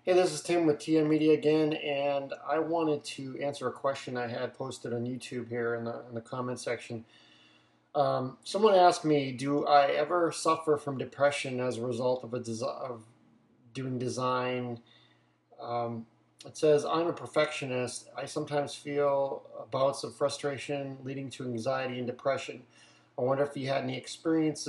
Hey, this is Tim with TM Media again, and I wanted to answer a question I had posted on YouTube here in the comment section. Someone asked me, do I ever suffer from depression as a result of of doing design? Um, it says, I'm a perfectionist. I sometimes feel bouts of frustration leading to anxiety and depression. I wonder if you had any experience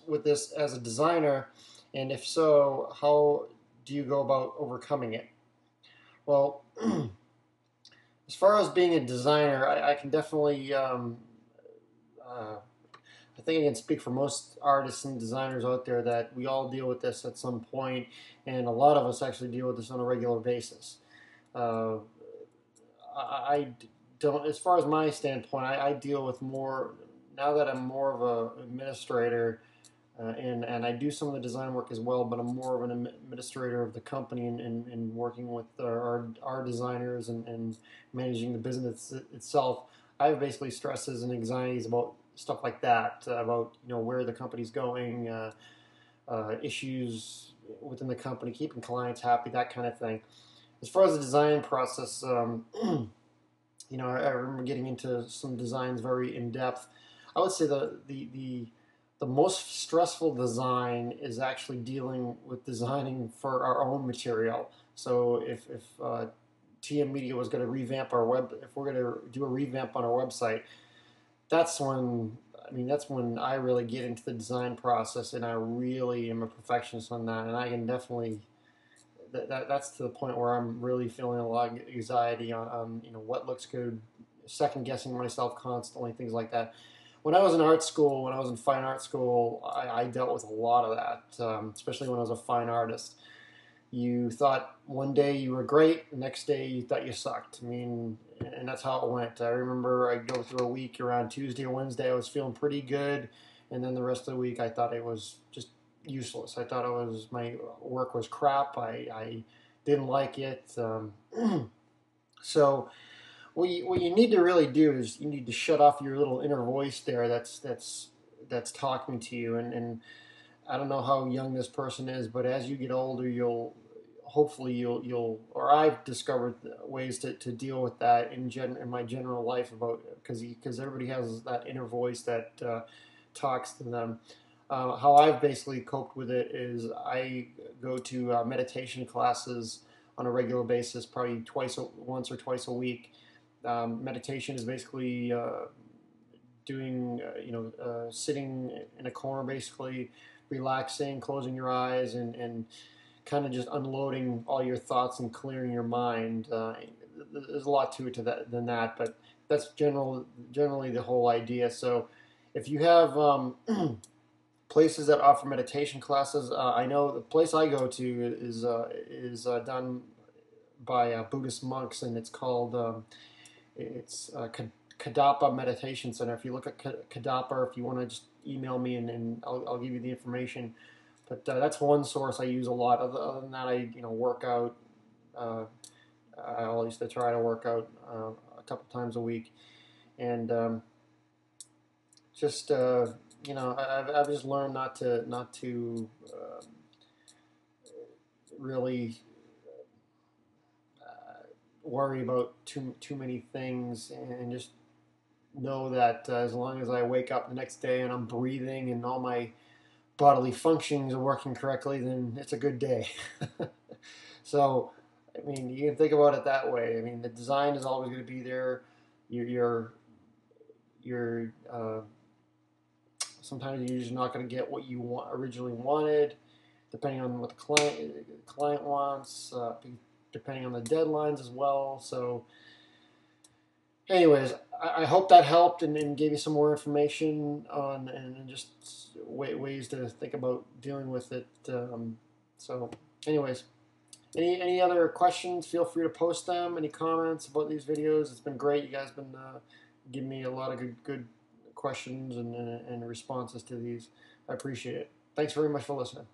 with this as a designer, and if so, how do you go about overcoming it? Well, as far as being a designer, I can definitely, uh, I think I can speak for most artists and designers out there that we all deal with this at some point, and a lot of us actually deal with this on a regular basis. Uh, I don't, as far as my standpoint, I deal with more, now that I'm more of an administrator, and I do some of the design work as well, but I'm more of an administrator of the company and working with our designers and managing the business itself. I have basically stresses and anxieties about stuff like that, about where the company's going, issues within the company, keeping clients happy, that kind of thing. As far as the design process, I remember getting into some designs very in depth. I would say the most stressful design is actually dealing with designing for our own material. So if TM Media was going to revamp our if we're going to do a revamp on our website, that's when that's when I really get into the design process, and I really am a perfectionist on that, and I can definitely that's to the point where I'm really feeling a lot of anxiety on what looks good, second guessing myself constantly, things like that. When I was in art school, when I was in fine art school, I dealt with a lot of that, especially when I was a fine artist. You thought one day you were great, the next day you thought you sucked. And that's how it went. I remember I'd go through a week around Tuesday or Wednesday, I was feeling pretty good, and then the rest of the week I thought it was just useless. I thought my work was crap. I didn't like it. So what you need to really do is you need to shut off your little inner voice there that's talking to you, and I don't know how young this person is, but as you get older, you'll or I've discovered ways to deal with that in my general life, about because everybody has that inner voice that talks to them. How I've basically coped with it is I go to meditation classes on a regular basis, probably once or twice a week. Meditation is basically doing, sitting in a corner, basically relaxing, closing your eyes, and kind of just unloading all your thoughts and clearing your mind. There's a lot to it than that, but that's generally the whole idea. So if you have places that offer meditation classes, I know the place I go to is done by Buddhist monks, and it's called Kadapa Meditation Center. If you look at Kadapa, if you want to just email me and I'll give you the information. But that's one source I use a lot. Other than that, I work out. Uh, I always try to work out a couple times a week, and just I've just learned not to really worry about too many things, and just know that as long as I wake up the next day and I'm breathing and all my bodily functions are working correctly, then it's a good day. So, you can think about it that way. The design is always going to be there. You're, sometimes you're just not going to get what you originally wanted, depending on what the client wants, depending on the deadlines as well. So, anyways, I hope that helped and gave you some more information on and just ways to think about dealing with it. So, anyways, any other questions? Feel free to post them. Any comments about these videos? It's been great. You guys have been giving me a lot of good questions and responses to these. I appreciate it. Thanks very much for listening.